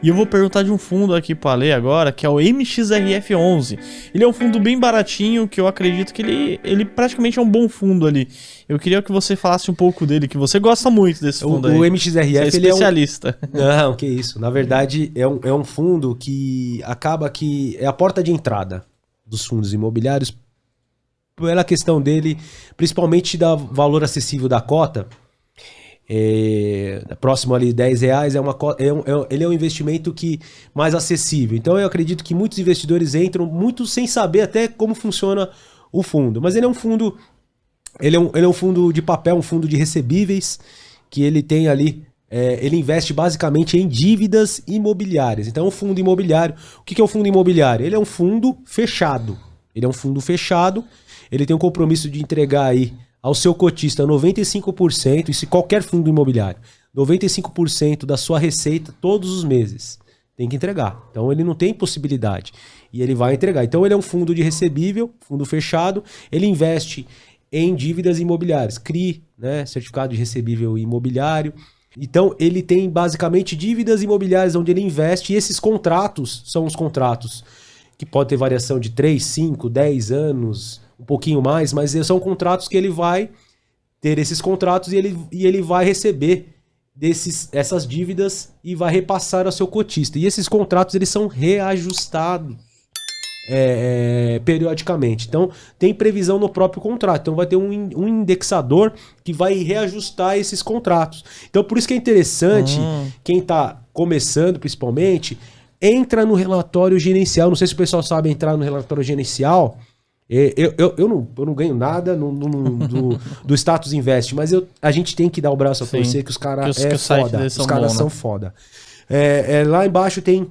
E eu vou perguntar de um fundo aqui para ler agora, que é o MXRF11. Ele é um fundo bem baratinho, que eu acredito que ele praticamente é um bom fundo ali. Eu queria que você falasse um pouco dele, que você gosta muito desse fundo aí. O MXRF, você é especialista. Não, que isso. Na verdade, é um fundo que acaba que é a porta de entrada dos fundos imobiliários, pela questão dele, principalmente da valor acessível da cota. Próximo ali R$10, ele é um investimento mais acessível. Então eu acredito que muitos investidores entram muito sem saber até como funciona o fundo. Mas ele é um fundo, ele é um fundo de papel, um fundo de recebíveis, que ele tem ali, ele investe basicamente em dívidas imobiliárias. Então um fundo imobiliário, o que é um fundo imobiliário? Ele é um fundo fechado. Ele tem um compromisso de entregar aí ao seu cotista 95%, e se qualquer fundo imobiliário, 95% da sua receita todos os meses. Tem que entregar. Então ele não tem possibilidade. E ele vai entregar. Então ele é um fundo de recebível, fundo fechado. Ele investe em dívidas imobiliárias. CRI, né, certificado de recebível imobiliário. Então ele tem basicamente dívidas imobiliárias onde ele investe. E esses contratos são os contratos que podem ter variação de 3, 5, 10 anos... um pouquinho mais, mas são contratos que ele vai ter esses contratos e ele vai receber essas dívidas e vai repassar ao seu cotista. E esses contratos eles são reajustados periodicamente. Então tem previsão no próprio contrato. Então vai ter um indexador que vai reajustar esses contratos. Então por isso que é interessante, quem está começando principalmente, entra no relatório gerencial. Não sei se o pessoal sabe entrar no relatório gerencial. Eu não ganho nada do Status Invest, mas a gente tem que dar o braço a torcer que os caras foda. Os caras são foda. Lá embaixo tem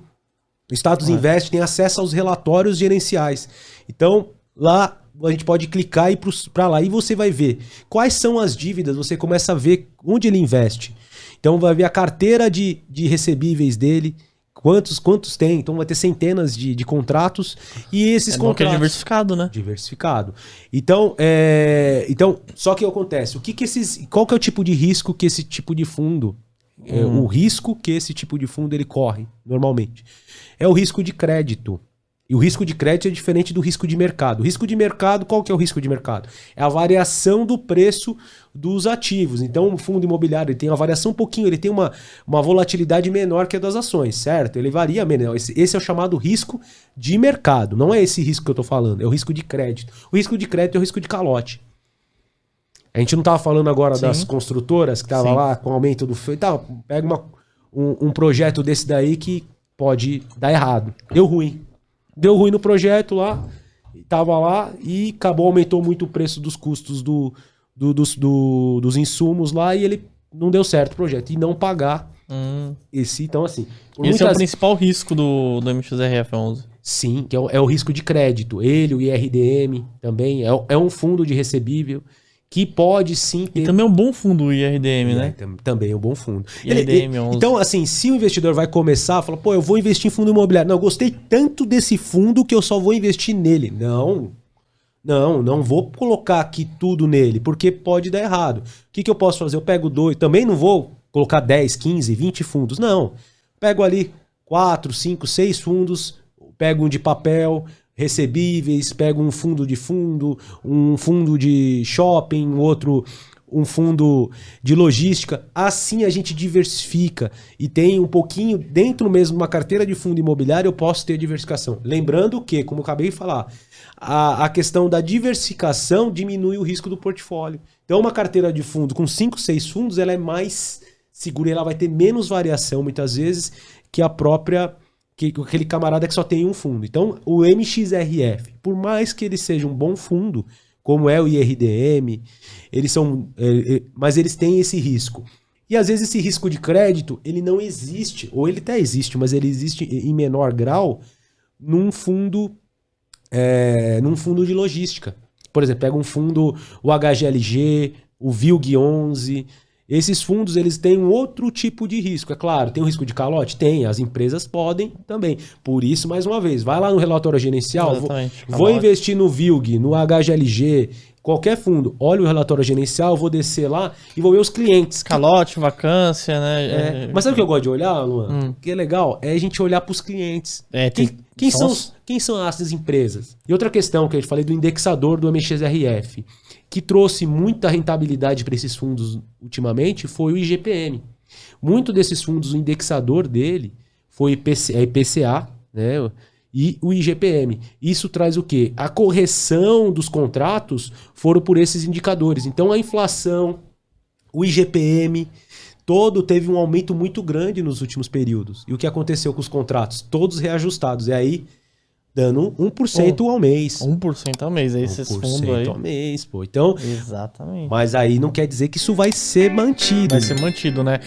Status Invest, tem acesso aos relatórios gerenciais. Então, lá a gente pode clicar e ir para lá e você vai ver quais são as dívidas, você começa a ver onde ele investe. Então vai ver a carteira de recebíveis dele, quantos tem, então vai ter centenas de contratos e esses contratos... É diversificado, né? Diversificado. Então, só que acontece, qual que é o tipo de risco que esse tipo de fundo, o risco que esse tipo de fundo ele corre, normalmente, é o risco de crédito. E o risco de crédito é diferente do risco de mercado. O risco de mercado, qual que é o risco de mercado? É a variação do preço dos ativos. Então, o fundo imobiliário ele tem uma variação um pouquinho, ele tem uma volatilidade menor que a das ações, certo? Ele varia menor. Esse é o chamado risco de mercado. Não é esse risco que eu estou falando, é o risco de crédito. O risco de crédito é o risco de calote. A gente não estava falando agora das construtoras que estavam lá com o aumento do... Pega um projeto desse daí que pode dar errado. Deu ruim no projeto lá, tava lá e aumentou muito o preço dos custos dos insumos lá e ele não deu certo o projeto. E não pagar então assim... Esse é o principal risco do MXRF11. Sim, que é o risco de crédito. Ele, o IRDM também, é um fundo de recebível que pode sim ter... E também é um bom fundo o IRDM, né? Também é um bom fundo. IRDM 11. Então, assim, se o investidor vai começar, fala, eu vou investir em fundo imobiliário. Não, eu gostei tanto desse fundo que eu só vou investir nele. Não vou colocar aqui tudo nele, porque pode dar errado. O que eu posso fazer? Eu pego 2, também não vou colocar 10, 15, 20 fundos. Não, pego ali 4, 5, 6 fundos, pego um de papel... recebíveis, pego um fundo, um fundo de shopping, um fundo de logística. Assim a gente diversifica e tem um pouquinho, dentro mesmo de uma carteira de fundo imobiliário, eu posso ter diversificação. Lembrando que, como eu acabei de falar, a questão da diversificação diminui o risco do portfólio. Então uma carteira de fundo com 5, 6 fundos, ela é mais segura, ela vai ter menos variação muitas vezes que a própria... aquele camarada que só tem um fundo. Então, o MXRF, por mais que ele seja um bom fundo, como é o IRDM, mas eles têm esse risco. E às vezes esse risco de crédito, ele não existe, ou ele até existe, mas ele existe em menor grau num fundo de logística. Por exemplo, pega um fundo, o HGLG, o VILG11... Esses fundos, eles têm um outro tipo de risco. É claro, tem o risco de calote? Tem. As empresas podem também. Por isso, mais uma vez, vai lá no relatório gerencial. Vou investir no VILG, no HGLG, Qualquer fundo, olha o relatório gerencial, eu vou descer lá e vou ver os clientes. Calote, vacância, né? Mas sabe o que eu gosto de olhar, Luan? Que é legal, é a gente olhar para os clientes. Quem são essas empresas? E outra questão que eu falei do indexador do MXRF, que trouxe muita rentabilidade para esses fundos ultimamente, foi o IGPM. Muito desses fundos, o indexador dele foi IPCA, né? E o IGPM. Isso traz o quê? A correção dos contratos foram por esses indicadores. Então a inflação, o IGPM, todo teve um aumento muito grande nos últimos períodos. E o que aconteceu com os contratos? Todos reajustados. E aí, dando 1% ao mês. 1% ao mês, aí esses fundos aí. 1% ao mês, pô. Então, exatamente. mas aí não quer dizer que isso vai ser mantido. Vai ser mantido, né?